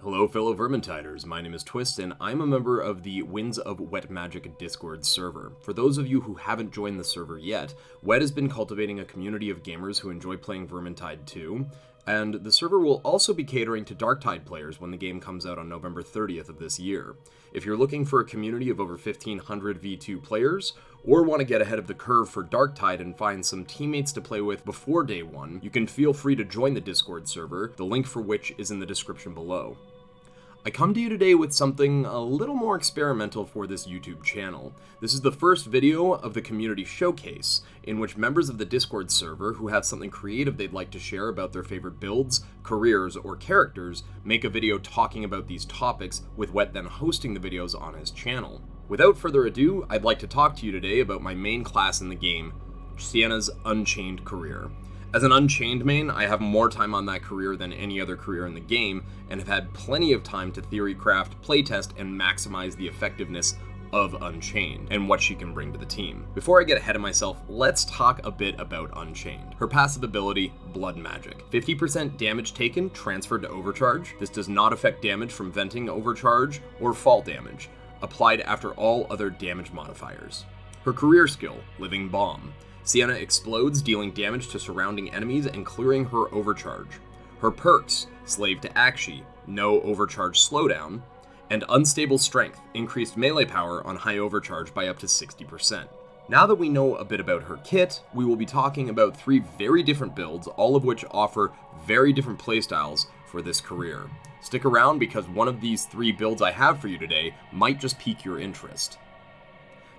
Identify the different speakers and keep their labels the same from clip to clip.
Speaker 1: Hello fellow Vermintiders, my name is Twist and I'm a member of the Winds of Wet Magic Discord server. For those of you who haven't joined the server yet, Wet has been cultivating a community of gamers who enjoy playing Vermintide 2, and the server will also be catering to Darktide players when the game comes out on November 30th of this year. If you're looking for a community of over 1,500 V2 players, or want to get ahead of the curve for Darktide and find some teammates to play with before day one, you can feel free to join the Discord server, the link for which is in the description below. I come to you today with something a little more experimental for this YouTube channel. This is the first video of the community showcase, in which members of the Discord server who have something creative they'd like to share about their favorite builds, careers, or characters make a video talking about these topics, with Wet then hosting the videos on his channel. Without further ado, I'd like to talk to you today about my main class in the game, Sienna's Unchained career. As an Unchained main, I have more time on that career than any other career in the game, and have had plenty of time to theory craft, playtest, and maximize the effectiveness of Unchained, and what she can bring to the team. Before I get ahead of myself, let's talk a bit about Unchained. Her passive ability, Blood Magic. 50% damage taken transferred to Overcharge. This does not affect damage from venting Overcharge or fall damage, applied after all other damage modifiers. Her career skill, Living Bomb. Sienna explodes, dealing damage to surrounding enemies and clearing her overcharge. Her perks, Slave to Akshi, no overcharge slowdown, and Unstable Strength, increased melee power on high overcharge by up to 60%. Now that we know a bit about her kit, we will be talking about 3 very different builds, all of which offer very different playstyles for this career. Stick around because one of these 3 builds I have for you today might just pique your interest.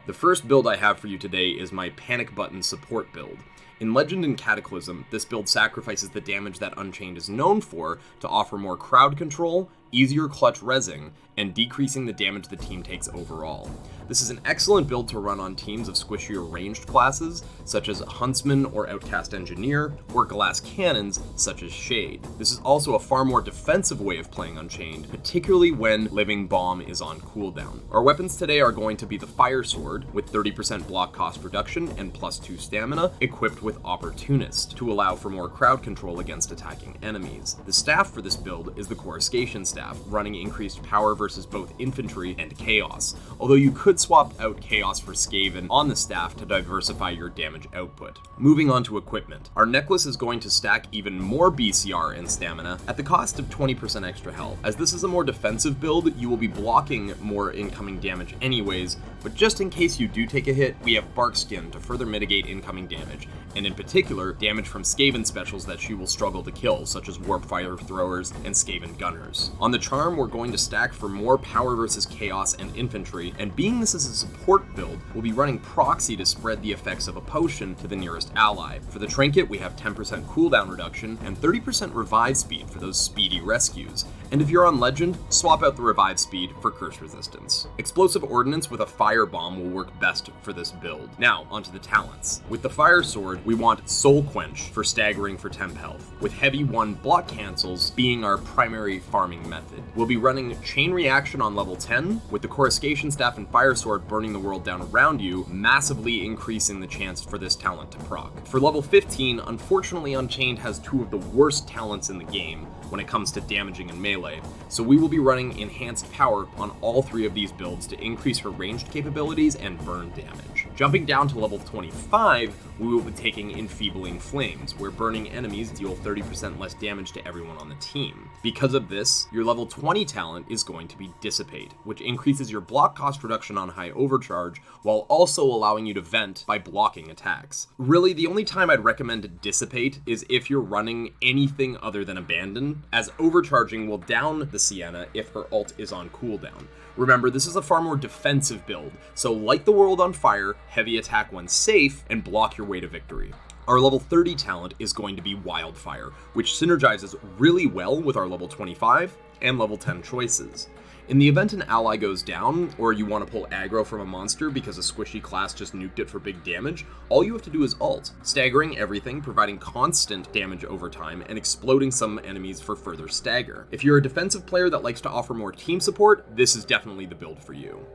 Speaker 1: The first build I have for you today is my Panic Button support build. In Legend and Cataclysm, this build sacrifices the damage that Unchained is known for to offer more crowd control, easier clutch rezzing, and decreasing the damage the team takes overall. This is an excellent build to run on teams of squishier ranged classes, such as Huntsman or Outcast Engineer, or glass cannons, such as Shade. This is also a far more defensive way of playing Unchained, particularly when Living Bomb is on cooldown. Our weapons today are going to be the Fire Sword, with 30% block cost reduction and +2 stamina, equipped with Opportunist, to allow for more crowd control against attacking enemies. The staff for this build is the Coruscation Staff, running increased power versus both infantry and chaos, although you could swap out chaos for Skaven on the staff to diversify your damage output. Moving on to equipment. Our necklace is going to stack even more BCR and stamina at the cost of 20% extra health. As this is a more defensive build, you will be blocking more incoming damage anyways, but just in case you do take a hit, we have Bark Skin to further mitigate incoming damage, and in particular, damage from Skaven specials that she will struggle to kill, such as Warp Fire Throwers and Skaven Gunners. On the charm, we're going to stack for more power versus chaos and infantry, and being this is a support build, we'll be running proxy to spread the effects of a potion to the nearest ally. For the trinket, we have 10% cooldown reduction and 30% revive speed for those speedy rescues. And if you're on Legend, swap out the revive speed for curse resistance. Explosive ordnance with a fire bomb will work best for this build. Now, onto the talents. With the Fire Sword, we want Soul Quench for staggering for temp health, with Heavy 1 block cancels being our primary farming method. We'll be running Chain Reaction on level 10, with the Coruscation Staff and Fire Sword burning the world down around you, massively increasing the chance for this talent to proc. For level 15, unfortunately Unchained has 2 of the worst talents in the game when it comes to damaging and melee, so we will be running Enhanced Power on all 3 of these builds to increase her ranged capabilities and burn damage. Jumping down to level 25, we will be taking Enfeebling Flames, where burning enemies deal 30% less damage to everyone on the team. Because of this, your level 20 talent is going to be Dissipate, which increases your block cost reduction on high overcharge, while also allowing you to vent by blocking attacks. Really, the only time I'd recommend Dissipate is if you're running anything other than Abandon, as overcharging will down the Sienna if her ult is on cooldown. Remember, this is a far more defensive build, so light the world on fire, heavy attack when safe, and block your way to victory. Our level 30 talent is going to be Wildfire, which synergizes really well with our level 25 and level 10 choices. In the event an ally goes down, or you want to pull aggro from a monster because a squishy class just nuked it for big damage, all you have to do is ult, staggering everything, providing constant damage over time, and exploding some enemies for further stagger. If you're a defensive player that likes to offer more team support, this is definitely the build for you.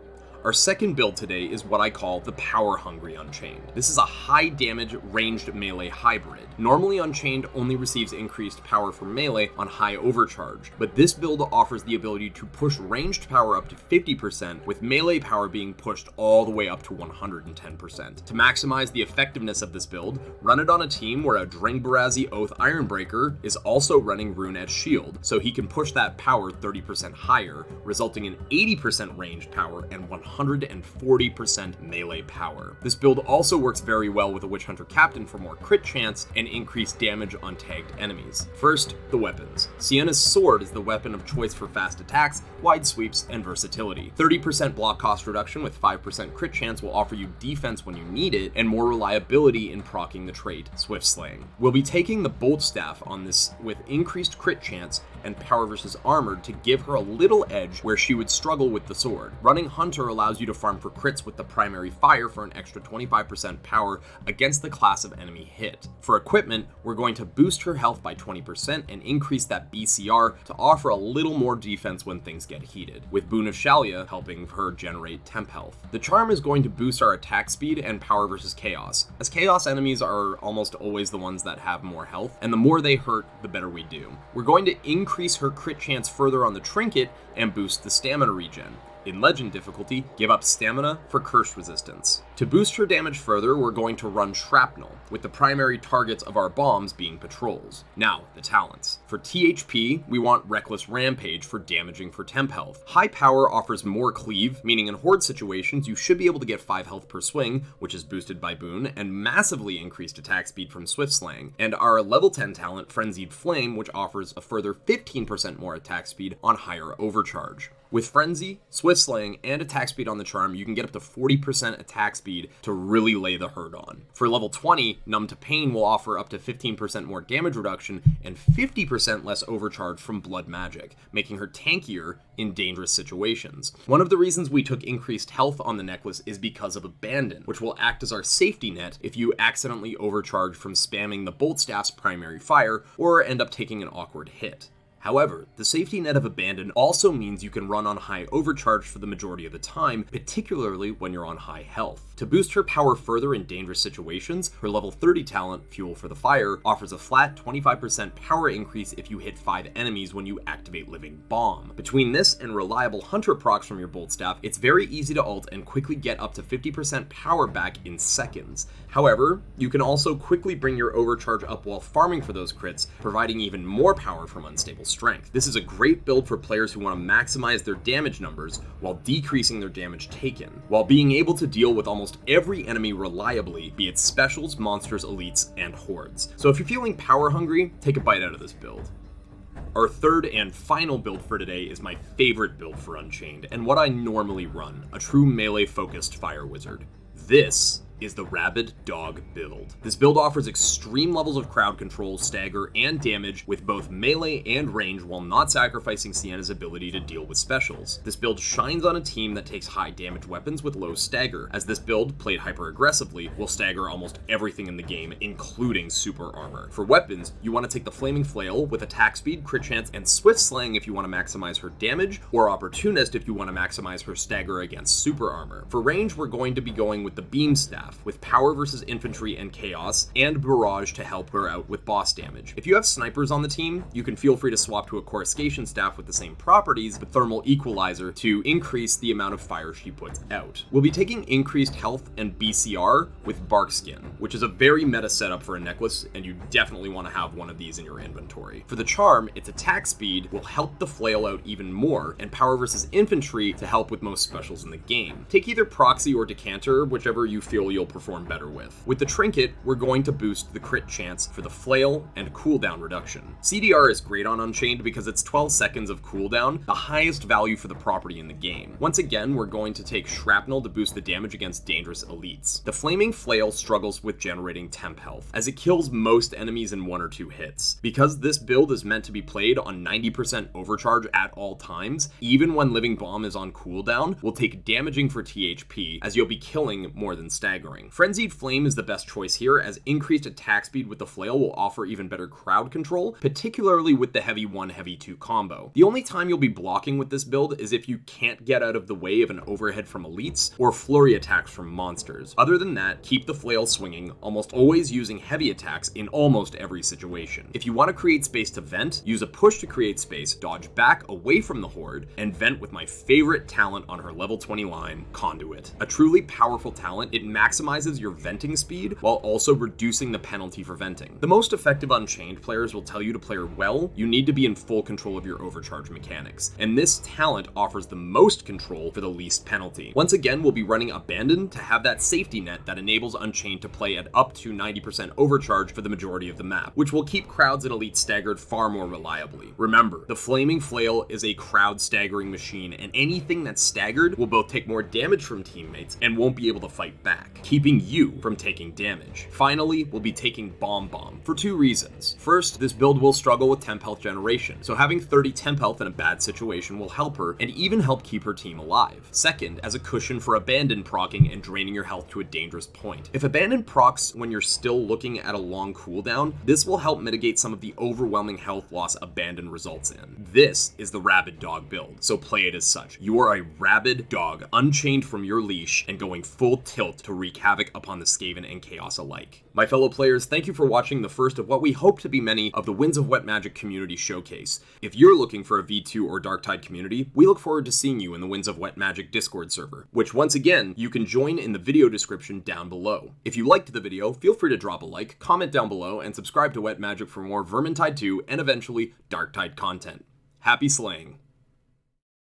Speaker 1: Our second build today is what I call the Power Hungry Unchained. This is a high damage ranged melee hybrid. Normally Unchained only receives increased power from melee on high overcharge, but this build offers the ability to push ranged power up to 50%, with melee power being pushed all the way up to 110%. To maximize the effectiveness of this build, run it on a team where a Drangbarazi Oath Ironbreaker is also running Rune as shield, so he can push that power 30% higher, resulting in 80% ranged power and 140% melee power. This build also works very well with a Witch Hunter Captain for more crit chance and increased damage on tagged enemies. First, the weapons. Sienna's sword is the weapon of choice for fast attacks, wide sweeps, and versatility. 30% block cost reduction with 5% crit chance will offer you defense when you need it, and more reliability in proccing the trait Swift Slaying. We'll be taking the Bolt Staff on this with increased crit chance and power versus armored to give her a little edge where she would struggle with the sword. Running Hunter allows you to farm for crits with the primary fire for an extra 25% power against the class of enemy hit. For equipment, we're going to boost her health by 20% and increase that BCR to offer a little more defense when things get heated, with Boon of Shalia helping her generate temp health. The charm is going to boost our attack speed and power versus chaos, as chaos enemies are almost always the ones that have more health, and the more they hurt, the better we do. We're going to increase her crit chance further on the trinket and boost the stamina regen. In Legend difficulty, give up stamina for curse resistance. To boost her damage further, we're going to run Shrapnel, with the primary targets of our bombs being patrols. Now, the talents. For THP, we want Reckless Rampage for damaging for temp health. High power offers more cleave, meaning in horde situations you should be able to get 5 health per swing, which is boosted by Boon, and massively increased attack speed from Swift Slaying. And our level 10 talent, Frenzied Flame, which offers a further 15% more attack speed on higher overcharge. With Frenzy, Swift Slaying, and attack speed on the charm, you can get up to 40% attack speed to really lay the hurt on. For level 20, Numb to Pain will offer up to 15% more damage reduction and 50% less overcharge from Blood Magic, making her tankier in dangerous situations. One of the reasons we took increased health on the necklace is because of Abandon, which will act as our safety net if you accidentally overcharge from spamming the Bolt Staff's primary fire or end up taking an awkward hit. However, the safety net of Abandon also means you can run on high overcharge for the majority of the time, particularly when you're on high health. To boost her power further in dangerous situations, her level 30 talent, Fuel for the Fire, offers a flat 25% power increase if you hit 5 enemies when you activate Living Bomb. Between this and reliable Hunter procs from your Bolt Staff, it's very easy to ult and quickly get up to 50% power back in seconds. However, you can also quickly bring your overcharge up while farming for those crits, providing even more power from Unstable Strength. This is a great build for players who want to maximize their damage numbers while decreasing their damage taken, while being able to deal with almost every enemy reliably, be it specials, monsters, elites, and hordes. So if you're feeling power hungry, take a bite out of this build. Our third and final build for today is my favorite build for Unchained, and what I normally run, a true melee-focused fire wizard. This is the Rabid Dog build. This build offers extreme levels of crowd control, stagger, and damage with both melee and range while not sacrificing Sienna's ability to deal with specials. This build shines on a team that takes high damage weapons with low stagger, as this build, played hyper aggressively, will stagger almost everything in the game, including super armor. For weapons, you want to take the Flaming Flail with attack speed, crit chance, and Swift Slaying if you want to maximize her damage, or Opportunist if you want to maximize her stagger against super armor. For range, we're going to be going with the Beam Staff, with power versus infantry and chaos, and barrage to help her out with boss damage. If you have snipers on the team, you can feel free to swap to a coruscation staff with the same properties, but thermal equalizer to increase the amount of fire she puts out. We'll be taking increased health and BCR with Barkskin, which is a very meta setup for a necklace, and you definitely want to have one of these in your inventory. For the charm, its attack speed will help the flail out even more, and power versus infantry to help with most specials in the game. Take either proxy or decanter, whichever you feel you'll perform better with. With the trinket, we're going to boost the crit chance for the flail and cooldown reduction. CDR is great on Unchained because it's 12 seconds of cooldown, the highest value for the property in the game. Once again, we're going to take Shrapnel to boost the damage against dangerous elites. The Flaming Flail struggles with generating temp health, as it kills most enemies in 1 or 2 hits. Because this build is meant to be played on 90% overcharge at all times, even when Living Bomb is on cooldown, we'll take damaging for THP, as you'll be killing more than staggering. staggering. Frenzied Flame is the best choice here, as increased attack speed with the flail will offer even better crowd control, particularly with the heavy 1, heavy 2 combo. The only time you'll be blocking with this build is if you can't get out of the way of an overhead from elites or flurry attacks from monsters. Other than that, keep the flail swinging, almost always using heavy attacks in almost every situation. If you want to create space to vent, use a push to create space, dodge back away from the horde, and vent with my favorite talent on her level 20 line, Conduit. A truly powerful talent, it maximizes your venting speed while also reducing the penalty for venting. The most effective Unchained players will tell you to play her well, you need to be in full control of your overcharge mechanics, and this talent offers the most control for the least penalty. Once again, we'll be running Abandon to have that safety net that enables Unchained to play at up to 90% overcharge for the majority of the map, which will keep crowds and elites staggered far more reliably. Remember, the Flaming Flail is a crowd staggering machine, and anything that's staggered will both take more damage from teammates and won't be able to fight back, keeping you from taking damage. Finally, we'll be taking Bomb for 2 reasons. First, this build will struggle with temp health generation, so having 30 temp health in a bad situation will help her and even help keep her team alive. Second, as a cushion for Abandon proccing and draining your health to a dangerous point. If Abandon procs when you're still looking at a long cooldown, this will help mitigate some of the overwhelming health loss Abandon results in. This is the Rabid dog build, so play it as such. You are a rabid dog, unchained from your leash and going full tilt to wreak havoc upon the Skaven and Chaos alike. My fellow players, thank you for watching the first of what we hope to be many of the Winds of Wet Magic community showcase. If you're looking for a V2 or Darktide community, we look forward to seeing you in the Winds of Wet Magic Discord server, which once again, you can join in the video description down below. If you liked the video, feel free to drop a like, comment down below, and subscribe to Wet Magic for more Vermintide 2 and eventually Darktide content. Happy slaying!